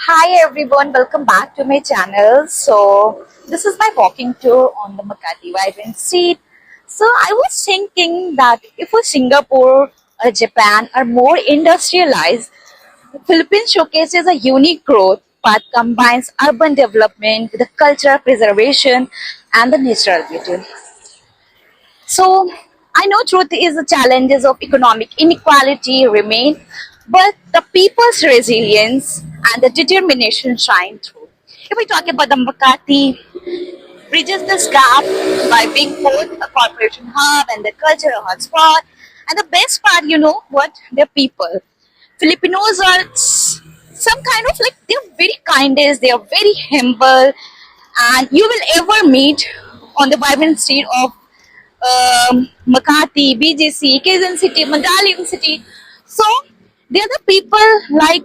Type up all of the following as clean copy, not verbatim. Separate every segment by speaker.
Speaker 1: Hi everyone, welcome back to my channel. So this is my walking tour on the Makati Vibrant Street. So I was thinking that if Singapore or Japan are more industrialized, the Philippines showcases a unique growth path combines urban development with the cultural preservation and the natural beauty. So I know truth is the challenges of economic inequality remain, but the people's resilience and the determination shine through. If we talk about the Makati, bridges this gap by being both a corporation hub and the cultural hotspot. And the best part, you know what? They're people. Filipinos are some kind of like they're very kindest, they are very humble, and you will ever meet on the vibrant street of Makati, BGC, Quezon City, Mandaluyong City. So they're the people like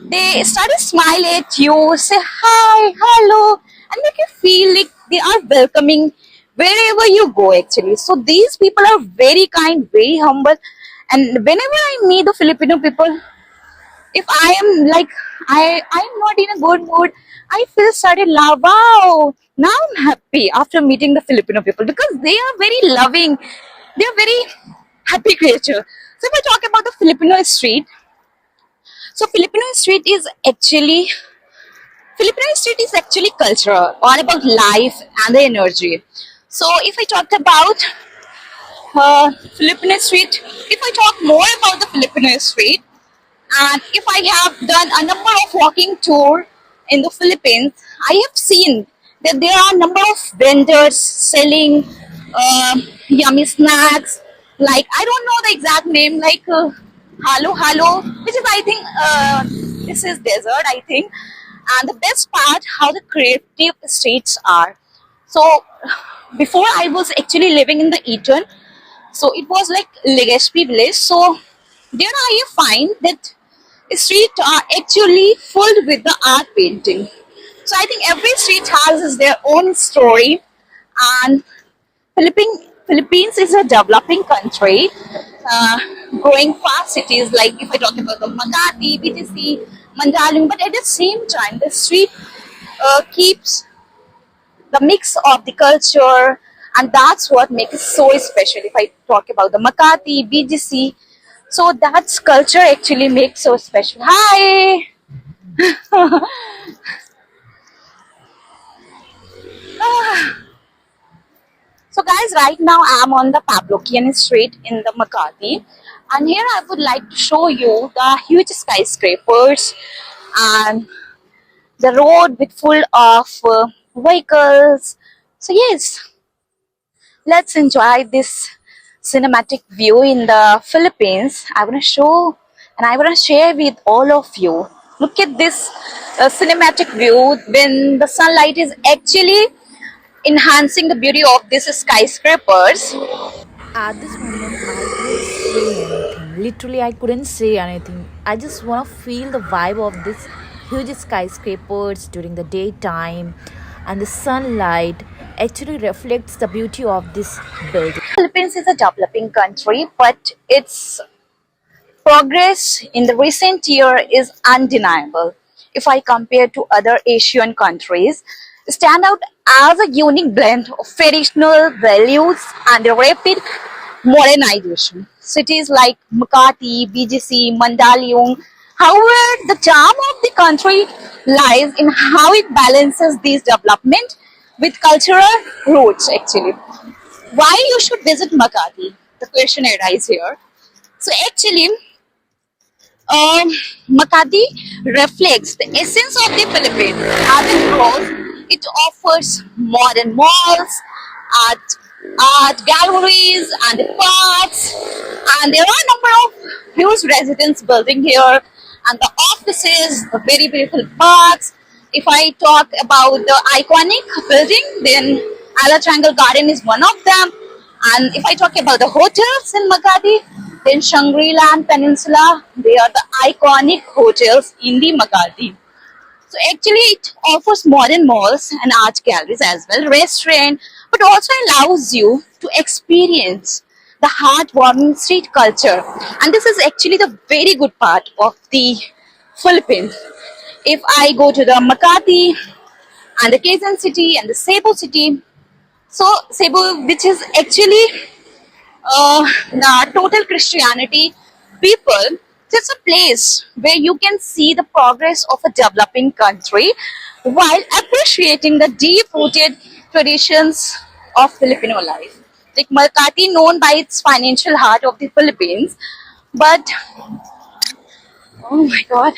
Speaker 1: they start to smile at you, say hi, hello, and make you feel like they are welcoming wherever you go actually. So these people are very kind, very humble, and whenever I meet the Filipino people, if I am like I'm not in a good mood, I feel started love. Wow, now I'm happy after meeting the Filipino people because they are very loving. They are very happy creature. So if I talk about the Filipino street, so Filipino street is actually cultural, all about life and the energy. So if I talked about Filipino street, if I talk more about the Filipino street, and if I have done a number of walking tour in the Philippines, I have seen that there are a number of vendors selling yummy snacks. Like I don't know the exact name, like halo halo, which is I think this is dessert. I think, and the best part, how the creative streets are. So before I was actually living in the Eton, so it was like Legazpi village. So there I find that streets are actually filled with the art painting. So I think every street has their own story, and Philippines is a developing country, uh, growing fast cities like if I talk about the Makati, BTC, Mandaluyong, but at the same time the street keeps the mix of the culture, and that's what makes it so special. If I talk about the Makati, BGC, so that's culture actually makes so special. Hi. So guys, right now I'm on the Pavlokian Street in the Makati, and here I would like to show you the huge skyscrapers and the road with full of vehicles. So yes, let's enjoy this cinematic view in the Philippines. I want to show and I want to share with all of you. Look at this cinematic view when the sunlight is actually enhancing the beauty of these skyscrapers.
Speaker 2: At this moment, I couldn't say anything. Literally, I couldn't say anything. I just want to feel the vibe of this huge skyscrapers during the daytime, and the sunlight actually reflects the beauty of this building.
Speaker 1: Philippines is a developing country, but its progress in the recent year is undeniable. If I compare to other Asian countries, stand out as a unique blend of traditional values and the rapid modernization. Cities like Makati, BGC, Mandaluyong. However, the charm of the country lies in how it balances these development with cultural roots actually. Why you should visit Makati? The question arises here. So actually, Makati reflects the essence of the Philippines. As it grows, it offers modern malls, art, art galleries, and parks. And there are a number of huge residence building here, and the offices, the very beautiful parks. If I talk about the iconic building, then Ala Triangle Garden is one of them. And if I talk about the hotels in Makati, then Shangri-La and Peninsula, they are the iconic hotels in the Makati. So actually it offers modern malls and art galleries as well, restaurant, but also allows you to experience the heartwarming street culture. And this is actually the very good part of the Philippines. if I go to the Makati and the Quezon City and the Cebu City, so Cebu, which is actually the total Christianity people, it's a place where you can see the progress of a developing country while appreciating the deep-rooted traditions of Filipino life. Like Makati, known by its financial heart of the Philippines, but oh my God,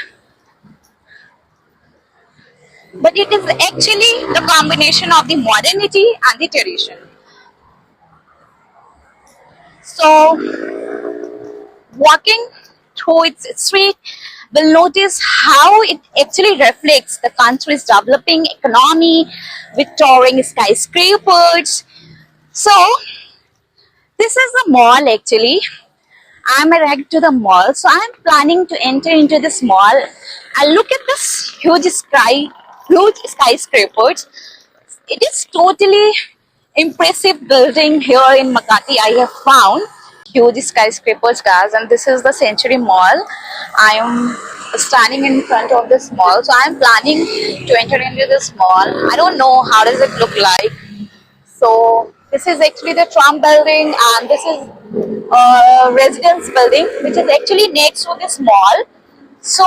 Speaker 1: but it is actually the combination of the modernity and the tradition. So walking through its street will notice how it actually reflects the country's developing economy with towering skyscrapers. So this is the mall actually. I'm arrived to the mall, so I'm planning to enter into this mall and look at this huge skyscrapers. It is totally impressive building here in Makati I have found. Huge skyscrapers, guys, and this is the Century Mall. I am standing in front of this mall, so I am planning to enter into this mall. I don't know how does it look like. So this is actually the Trump building, and this is a residence building, which is actually next to this mall. So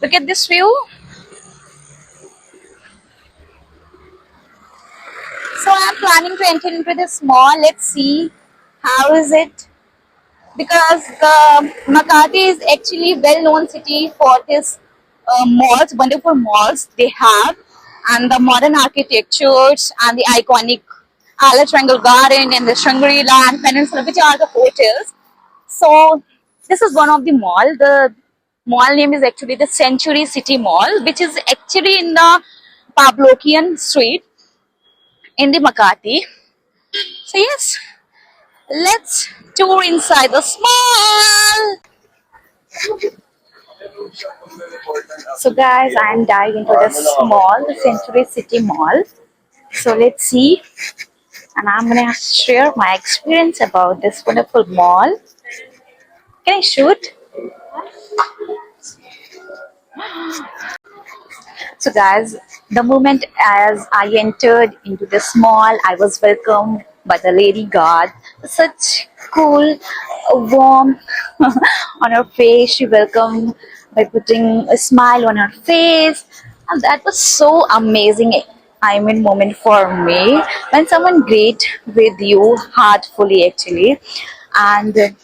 Speaker 1: look at this view. So I'm planning to enter into this mall. Let's see how is it, because the Makati is actually well-known city for this malls, wonderful malls they have, and the modern architectures and the iconic Ala Triangle Garden and the Shangri-La and Peninsula, which are the hotels. So this is one of the mall. The mall name is actually the Century City Mall, which is actually in the Pavlokian Street in the Makati. So yes, let's tour inside the mall. So guys, I am diving into the mall, the Century City Mall. So let's see, and I'm gonna share my experience about this wonderful mall. Can I shoot? So guys, the moment as I entered into this mall, I was welcomed by the lady guard. Such cool, warm on her face. She welcomed by putting a smile on her face, and that was so amazing. I mean, moment for me when someone greet with you heartfully, actually, and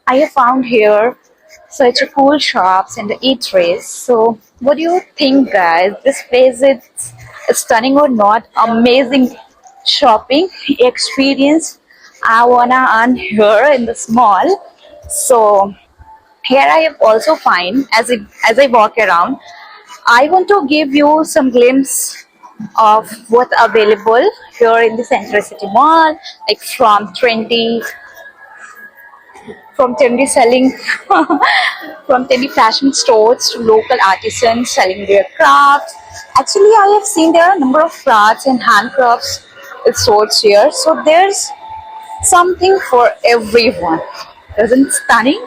Speaker 1: I have found here such a cool shops and eateries. So, what do you think, guys? This place is stunning or not? Amazing shopping experience. I wanna earn here in this mall. So here I have also find as I walk around, I want to give you some glimpse of what available here in the Central City Mall, like from trendy selling from trendy fashion stores to local artisans selling their crafts. Actually, I have seen there are a number of crafts and handcrafts stores here. So there's something for everyone. Isn't it stunning?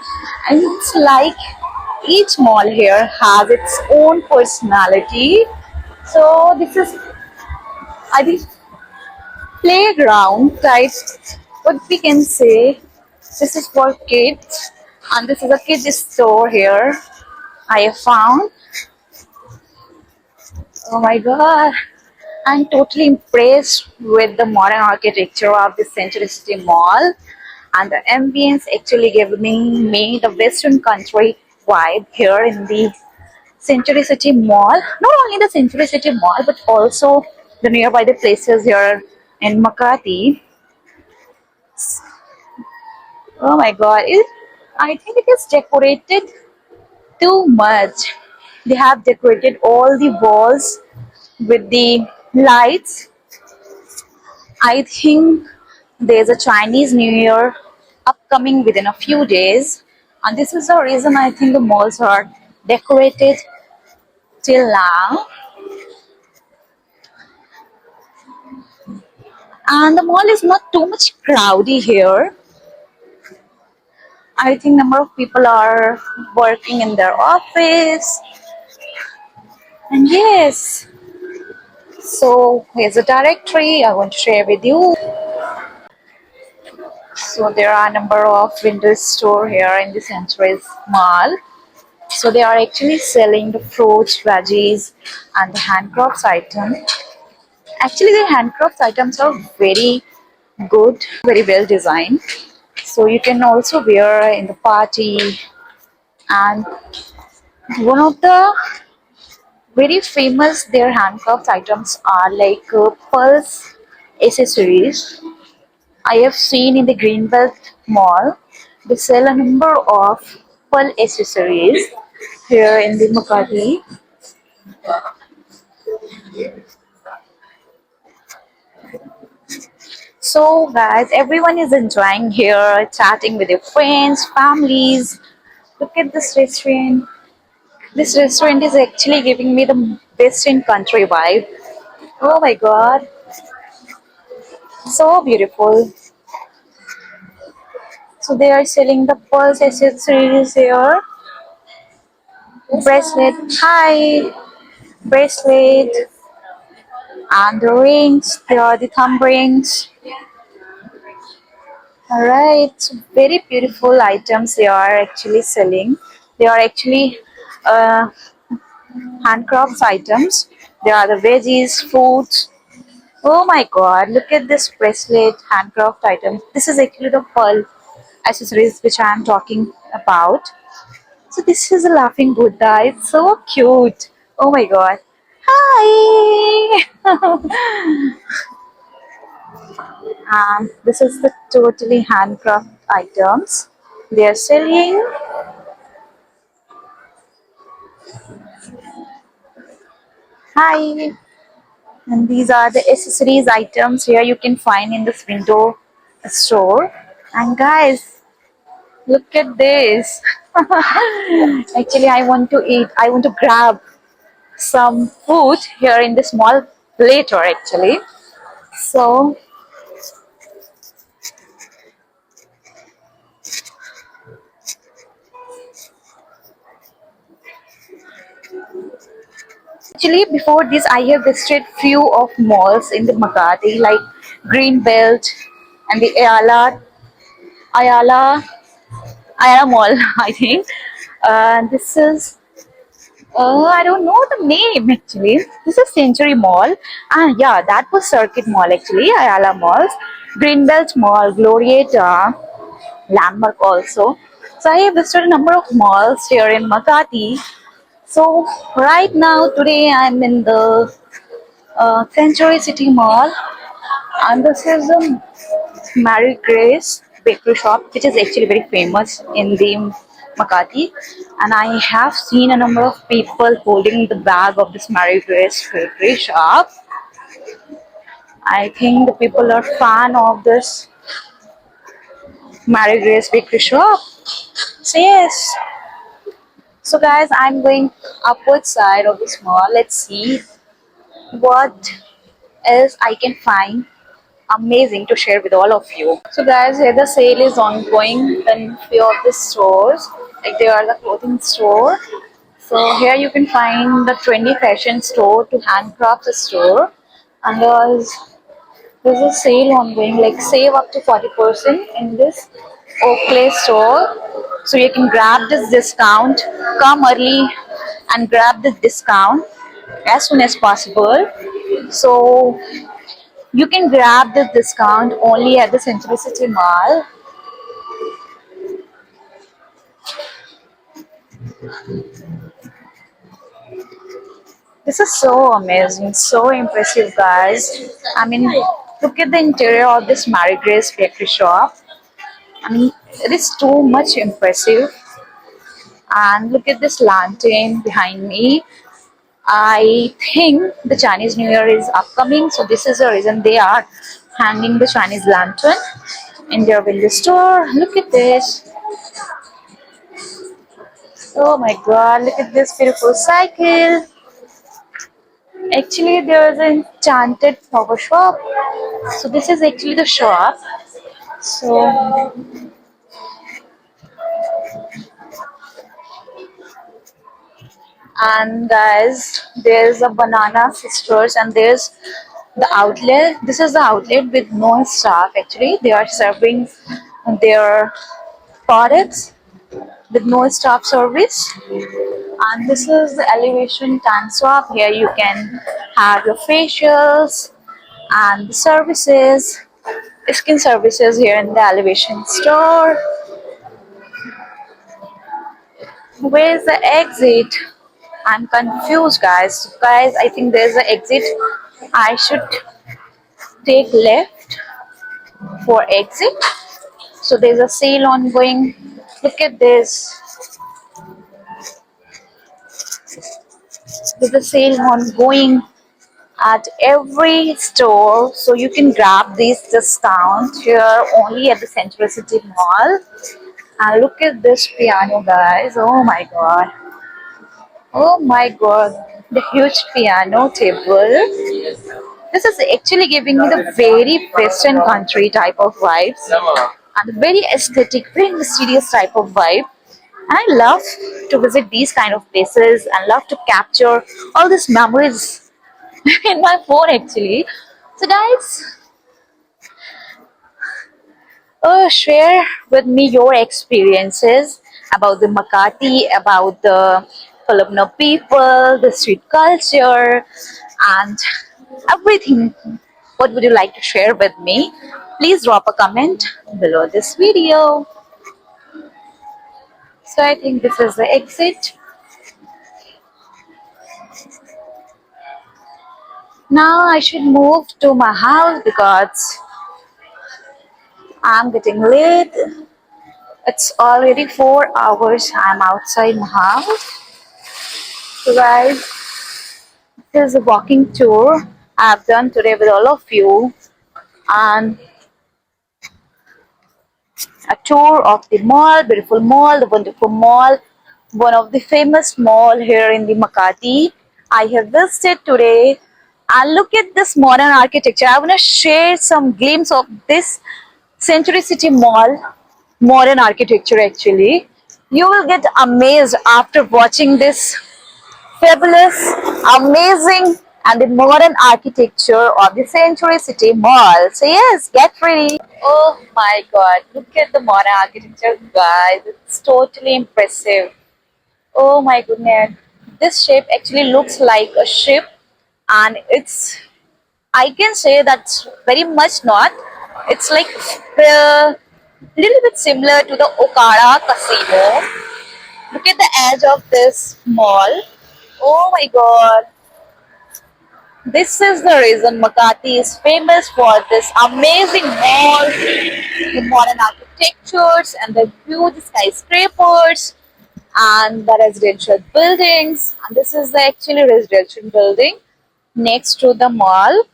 Speaker 1: And it's like each mall here has its own personality. So this is, I think, playground type, what we can say. This is for kids, and this is a kids store here. I have found. Oh my god, I'm totally impressed with the modern architecture of the Century City Mall, and the ambience actually giving me the Western country vibe here in the Century City Mall. Not only the Century City Mall, but also the nearby the places here in Makati. Oh my god, I think it is decorated too much. They have decorated all the walls with the lights. I think there's a Chinese New Year upcoming within a few days, and this is the reason I think the malls are decorated till now. And the mall is not too much crowdy here. I think number of people are working in their office. And yes, so here's a directory I want to share with you. So there are a number of window store here in the Centuries Mall. So they are actually selling the fruits, veggies, and the handcrafts item. Actually, the handcrafts items are very good, very well designed. So you can also wear in the party. And one of the very famous their handcraft items are like pulse accessories. I have seen in the Greenbelt Mall, they sell a number of pearl accessories here in the Makati. So, guys, everyone is enjoying here, chatting with their friends, families. Look at this restaurant. This restaurant is actually giving me the best in country vibe. Oh my god, so beautiful. So, they are selling the pearls accessories here. Bracelet, hi, bracelet, and the rings. There are the thumb rings. Alright, so very beautiful items they are actually selling. They are actually uh, handcrafts items. There are the veggies, fruits. Oh my god, look at this bracelet, handcraft item. This is actually the pearl accessories which I am talking about. So this is a laughing Buddha. It's so cute. Oh my god. Hi! This is the totally handcraft items. They are selling. Hi! And these are the accessories items here you can find in this window store. And guys, look at this. Actually, I want to eat. I want to grab some food here in this small platter actually. So actually before this I have visited few of malls in the Makati like Greenbelt and the Ayala Ayala Mall I think. This is I don't know the name actually. This is Century Mall. Yeah, that was Circuit Mall actually. Ayala Malls, Greenbelt Mall, Glorieta, Landmark also. So I have visited a number of malls here in Makati. So right now today I'm in the Century City Mall, and this is Mary Grace bakery shop, which is actually very famous in the Makati. And I have seen a number of people holding the bag of this Mary Grace bakery shop. I think the people are fan of this Mary Grace bakery shop. So yes. So guys, I'm going upward side of this mall. Let's see what else I can find amazing to share with all of you. So guys, here the sale is ongoing in few of the stores. Like they are the clothing store. So here you can find the trendy fashion store to handcraft store. And there's a sale ongoing, like save up to 40% in this Oakley store. So you can grab this discount, come early and grab this discount as soon as possible. So you can grab this discount only at the Century City Mall. This is so amazing, so impressive, guys. I mean, look at the interior of this Mary Grace bakery shop. I mean, it is too much impressive. And look at this lantern behind me. I think the Chinese New Year is upcoming, so this is the reason they are hanging the Chinese lantern in their window store. Look at this. Oh my god, look at this beautiful cycle. Actually, there is an enchanted flower shop. So this is actually the shop. So And guys, there's a Banana Sisters, and there's the outlet. This is the outlet with no staff. Actually, they are serving their products with no staff service. And this is the Elevation Tan Swap. Here you can have your facials and the services, skin services here in the Elevation store. Where's the exit? I'm confused, guys. Guys, I think there's an exit. I should take left for exit. So there's a sale ongoing. Look at this. There's a sale ongoing at every store, so you can grab this discount here only at the Central City Mall. And look at this piano, guys. Oh my god. Oh my god. The huge piano table. This is actually giving me the very Western country type of vibes and very aesthetic, very mysterious type of vibe. And I love to visit these kind of places and love to capture all these memories in my phone actually. So guys, share with me your experiences about the Makati, about the Filipino people, the street culture, and everything. What would you like to share with me? Please drop a comment below this video. So I think this is the exit. Now I should move to my house because I'm getting late. It's already 4 hours I'm outside my house. So guys, this is a walking tour I've done today with all of you, and a tour of the mall, beautiful mall, the wonderful mall, one of the famous mall here in the Makati. I have visited today, and look at this modern architecture. I want to share some glimpse of this Century City Mall modern architecture actually. You will get amazed after watching this fabulous, amazing, and the modern architecture of the Century City Mall. So yes, get ready. Oh my god, look at the modern architecture, guys. It's totally impressive. Oh my goodness. This shape actually looks like a ship, and it's, I can say that's very much not. It's like a little bit similar to the Okada Casino. Look at the edge of this mall. Oh my god. This is the reason Makati is famous for this amazing mall, the modern architectures and the huge skyscrapers and the residential buildings. And this is the actually residential building next to the mall.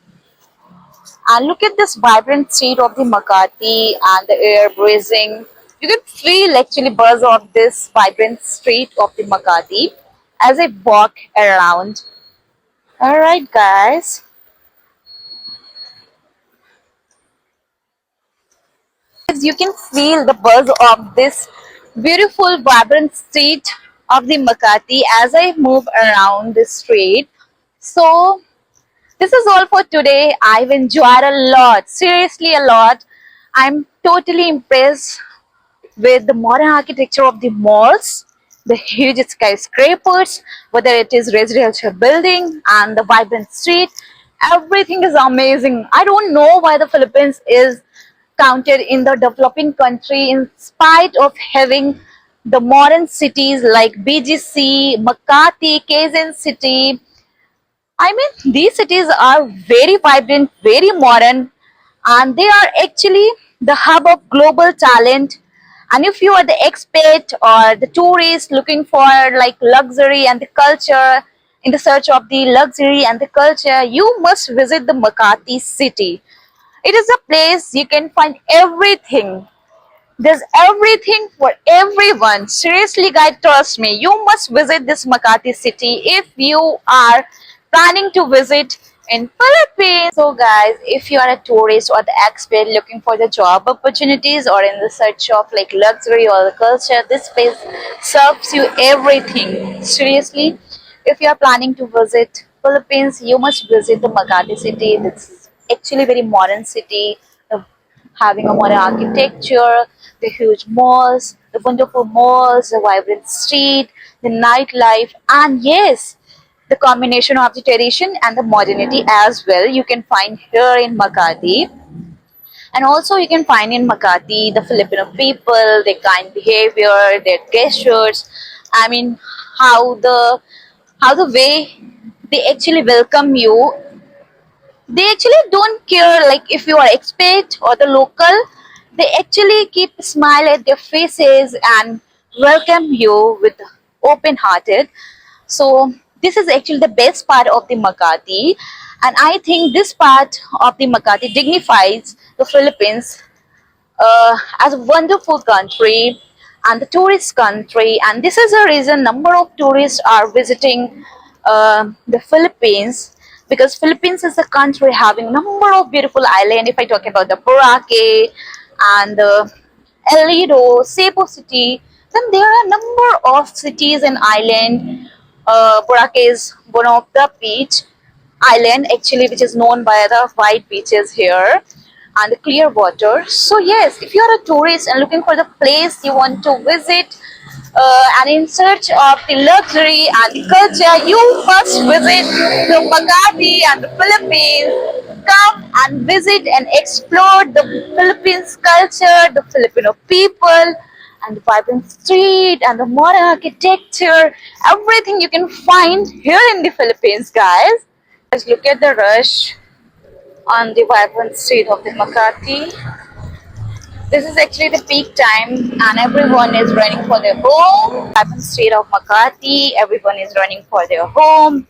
Speaker 1: And look at this vibrant street of the Makati and the air breezing. You can feel actually buzz of this vibrant street of the Makati as I walk around. Alright guys. You can feel the buzz of this beautiful vibrant street of the Makati as I move around the street. So this is all for today. I've enjoyed a lot, seriously a lot. I'm totally impressed with the modern architecture of the malls, the huge skyscrapers, whether it is residential building and the vibrant street. Everything is amazing. I don't know why the Philippines is counted in the developing country in spite of having the modern cities like BGC, Makati, Quezon City. I mean, these cities are very vibrant, very modern, and they are actually the hub of global talent. And if you are the expat or the tourist looking for like luxury and the culture, in the search of the luxury and the culture, you must visit the Makati city. It is a place you can find everything. There's everything for everyone. Seriously, guys, trust me. You must visit this Makati city if you are planning to visit in Philippines. So, guys, if you are a tourist or the expat looking for the job opportunities or in the search of like luxury or the culture, this place serves you everything. Seriously, If you are planning to visit Philippines, you must visit the Makati city. This is actually very modern city, uh, having a modern architecture, the huge malls, the wonderful malls, the vibrant street, the nightlife, and yes, the combination of the tradition and the modernity as well you can find here in Makati. And also you can find in Makati the Filipino people, their kind behavior, their gestures. I mean, how the how the way they actually welcome you. They actually don't care like if you are expat or the local. They actually keep a smile at their faces and welcome you with open hearted. So this is actually the best part of the Makati, and I think this part of the Makati dignifies the Philippines as a wonderful country and the tourist country, and this is the reason number of tourists are visiting the Philippines, because Philippines is a country having number of beautiful island. If I talk about the Boracay and El Nido, Cebu City, then there are a number of cities and island. Boracay is one of the beach island actually, which is known by the white beaches here and the clear water. So yes, if you are a tourist and looking for the place you want to visit and in search of the luxury and the culture, you must visit the Makati and the Philippines. Come and visit and explore the Philippines culture, the Filipino people, and the vibrant street and the modern architecture. Everything you can find here in the Philippines, guys. Let's look at the rush on the vibrant street of the Makati. This is actually the peak time and everyone is running for their home. Vibrant street of Makati, everyone is running for their home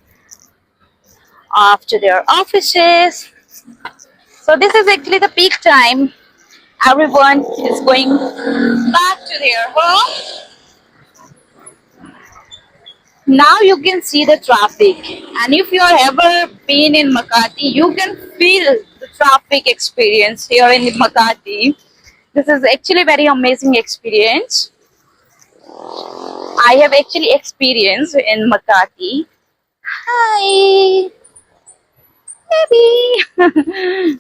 Speaker 1: after their offices. So this is actually the peak time. Everyone is going back to their home. Now you can see the traffic, and if you have ever been in Makati, you can feel the traffic experience here in Makati. This is actually very amazing experience. I have actually experienced in Makati. Hi, baby.